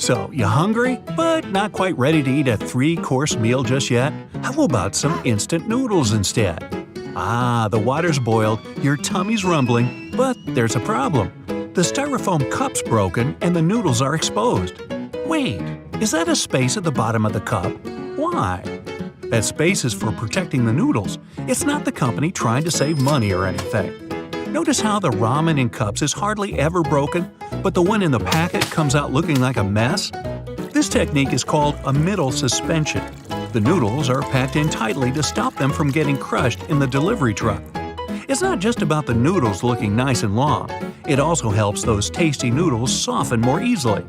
So, you hungry, but not quite ready to eat a 3-course meal just yet? How about some instant noodles instead? The water's boiled, your tummy's rumbling, but there's a problem. The styrofoam cup's broken and the noodles are exposed. Wait, is that a space at the bottom of the cup? Why? That space is for protecting the noodles. It's not the company trying to save money or anything. Notice how the ramen in cups is hardly ever broken, but the one in the packet comes out looking like a mess? This technique is called a middle suspension. The noodles are packed in tightly to stop them from getting crushed in the delivery truck. It's not just about the noodles looking nice and long. It also helps those tasty noodles soften more easily.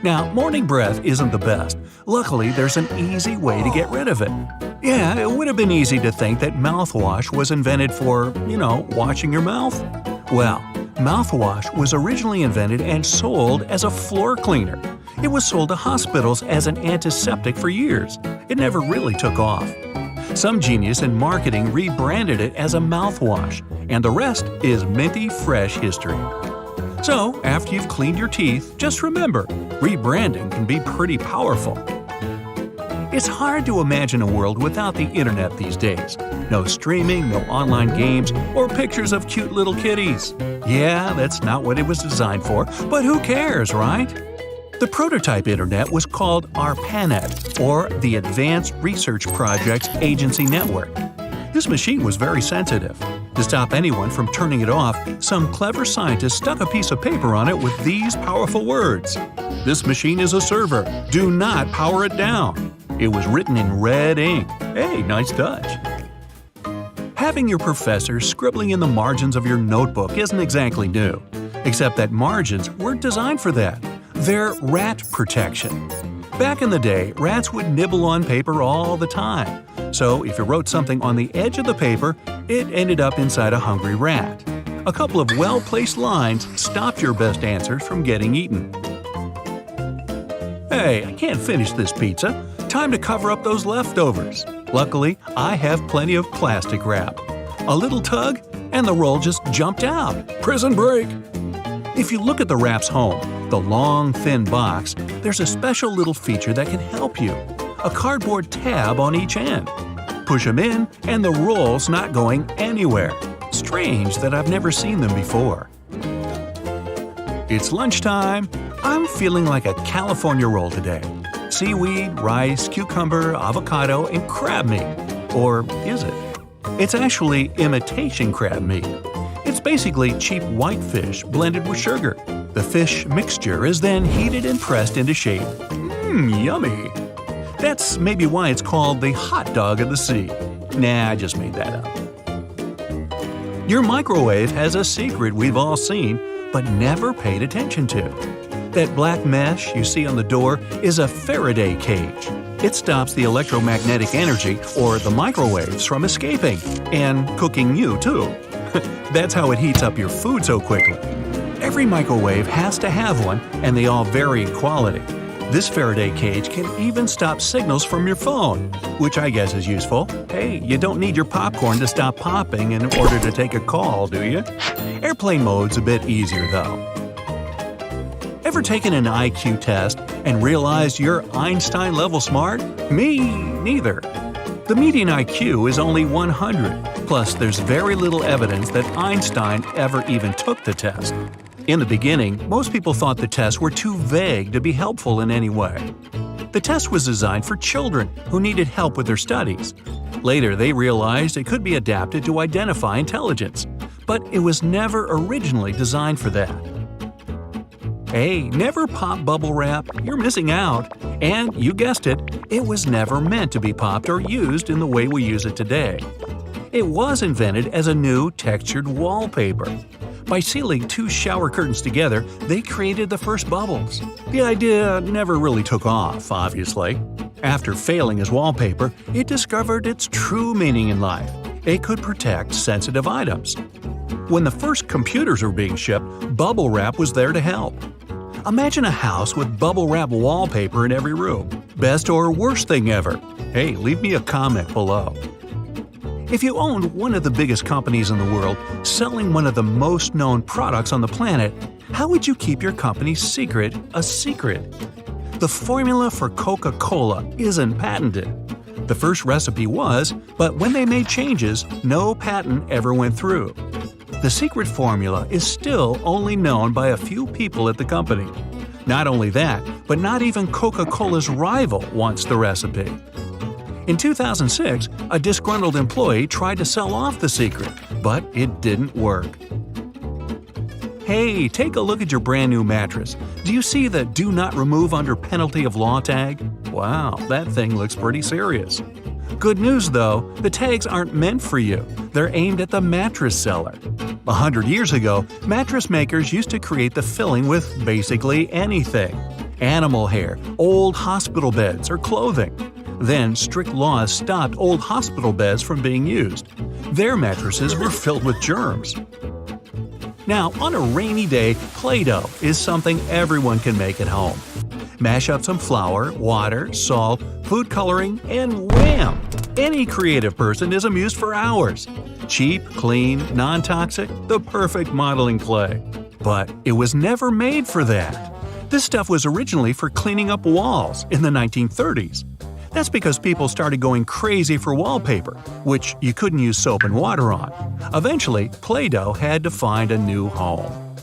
Now, morning breath isn't the best. Luckily, there's an easy way to get rid of it. Yeah, it would have been easy to think that mouthwash was invented for, washing your mouth. Well, mouthwash was originally invented and sold as a floor cleaner. It was sold to hospitals as an antiseptic for years. It never really took off. Some genius in marketing rebranded it as a mouthwash, and the rest is minty fresh history. So, after you've cleaned your teeth, just remember, rebranding can be pretty powerful. It's hard to imagine a world without the internet these days. No streaming, no online games, or pictures of cute little kitties. Yeah, that's not what it was designed for, but who cares, right? The prototype internet was called ARPANET, or the Advanced Research Projects Agency Network. This machine was very sensitive. To stop anyone from turning it off, some clever scientists stuck a piece of paper on it with these powerful words. "This machine is a server. Do not power it down." It was written in red ink. Hey, nice touch. Having your professor scribbling in the margins of your notebook isn't exactly new. Except that margins weren't designed for that. They're rat protection. Back in the day, rats would nibble on paper all the time. So if you wrote something on the edge of the paper, it ended up inside a hungry rat. A couple of well-placed lines stopped your best answers from getting eaten. Hey, I can't finish this pizza. Time to cover up those leftovers. Luckily, I have plenty of plastic wrap. A little tug, and the roll just jumped out. Prison break! If you look at the wrap's home, the long, thin box, there's a special little feature that can help you. A cardboard tab on each end. Push them in, and the roll's not going anywhere. Strange that I've never seen them before. It's lunchtime. I'm feeling like a California roll today. Seaweed, rice, cucumber, avocado, and crab meat. Or is it? It's actually imitation crab meat. It's basically cheap white fish blended with sugar. The fish mixture is then heated and pressed into shape. Yummy! That's maybe why it's called the hot dog of the sea. Nah, I just made that up. Your microwave has a secret we've all seen, but never paid attention to. That black mesh you see on the door is a Faraday cage. It stops the electromagnetic energy, or the microwaves, from escaping. And cooking you, too. That's how it heats up your food so quickly. Every microwave has to have one, and they all vary in quality. This Faraday cage can even stop signals from your phone, which I guess is useful. Hey, you don't need your popcorn to stop popping in order to take a call, do you? Airplane mode's a bit easier, though. Ever taken an IQ test and realized you're Einstein-level smart? Me neither. The median IQ is only 100, plus there's very little evidence that Einstein ever even took the test. In the beginning, most people thought the tests were too vague to be helpful in any way. The test was designed for children who needed help with their studies. Later, they realized it could be adapted to identify intelligence, but it was never originally designed for that. Hey, never pop bubble wrap, you're missing out. And, you guessed it, it was never meant to be popped or used in the way we use it today. It was invented as a new textured wallpaper. By sealing two shower curtains together, they created the first bubbles. The idea never really took off, obviously. After failing as wallpaper, it discovered its true meaning in life. It could protect sensitive items. When the first computers were being shipped, bubble wrap was there to help. Imagine a house with bubble wrap wallpaper in every room. Best or worst thing ever? Hey, leave me a comment below. If you owned one of the biggest companies in the world, selling one of the most known products on the planet, How would you keep your company's secret a secret? The formula for Coca-Cola isn't patented. The first recipe was, but when they made changes, no patent ever went through. The secret formula is still only known by a few people at the company. Not only that, but not even Coca-Cola's rival wants the recipe. In 2006, a disgruntled employee tried to sell off the secret, but it didn't work. Hey, take a look at your brand new mattress. Do you see the "Do Not Remove Under Penalty of Law" tag? Wow, that thing looks pretty serious. Good news though, the tags aren't meant for you. They're aimed at the mattress seller. 100 years ago, mattress makers used to create the filling with basically anything: animal hair, old hospital beds, or clothing. Then strict laws stopped old hospital beds from being used. Their mattresses were filled with germs. Now, on a rainy day, Play-Doh is something everyone can make at home. Mash up some flour, water, salt, food coloring, and wham! Any creative person is amused for hours. Cheap, clean, non-toxic, the perfect modeling clay. But it was never made for that. This stuff was originally for cleaning up walls in the 1930s. That's because people started going crazy for wallpaper, which you couldn't use soap and water on. Eventually, Play-Doh had to find a new home.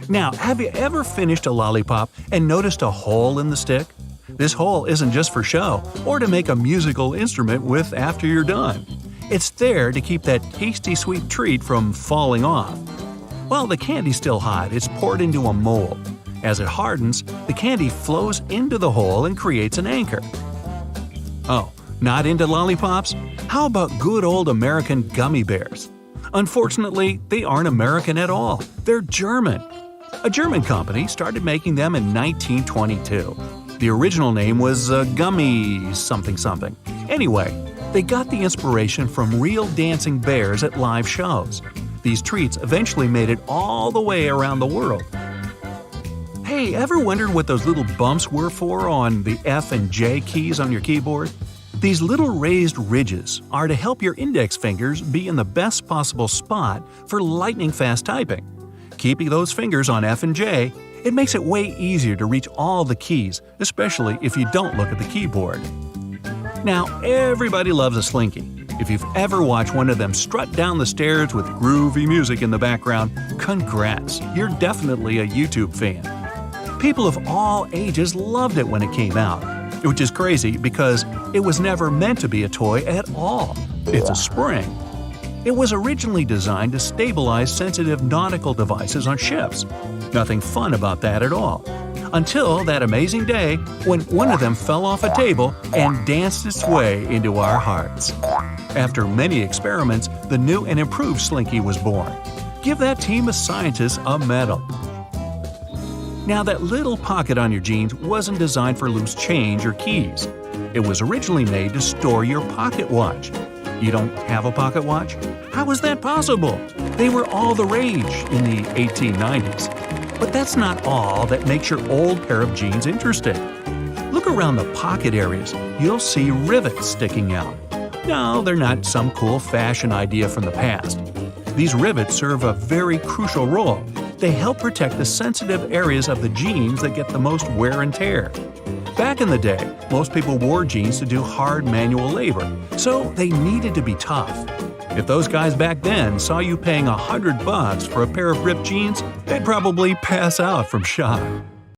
Now, have you ever finished a lollipop and noticed a hole in the stick? This hole isn't just for show or to make a musical instrument with after you're done. It's there to keep that tasty sweet treat from falling off. While the candy's still hot, it's poured into a mold. As it hardens, the candy flows into the hole and creates an anchor. Oh, not into lollipops? How about good old American gummy bears? Unfortunately, they aren't American at all. They're German. A German company started making them in 1922. The original name was Gummy something something. Anyway, they got the inspiration from real dancing bears at live shows. These treats eventually made it all the way around the world. Hey, ever wondered what those little bumps were for on the F and J keys on your keyboard? These little raised ridges are to help your index fingers be in the best possible spot for lightning-fast typing. Keeping those fingers on F and J, it makes it way easier to reach all the keys, especially if you don't look at the keyboard. Now, everybody loves a Slinky. If you've ever watched one of them strut down the stairs with groovy music in the background, congrats, you're definitely a YouTube fan. People of all ages loved it when it came out, which is crazy because it was never meant to be a toy at all. It's a spring. It was originally designed to stabilize sensitive nautical devices on ships. Nothing fun about that at all. Until that amazing day when one of them fell off a table and danced its way into our hearts. After many experiments, the new and improved Slinky was born. Give that team of scientists a medal. Now, that little pocket on your jeans wasn't designed for loose change or keys. It was originally made to store your pocket watch. You don't have a pocket watch? How is that possible? They were all the rage in the 1890s. But that's not all that makes your old pair of jeans interesting. Look around the pocket areas. You'll see rivets sticking out. No, they're not some cool fashion idea from the past. These rivets serve a very crucial role. They help protect the sensitive areas of the jeans that get the most wear and tear. Back in the day, most people wore jeans to do hard manual labor, so they needed to be tough. If those guys back then saw you paying $100 for a pair of ripped jeans, they'd probably pass out from shock.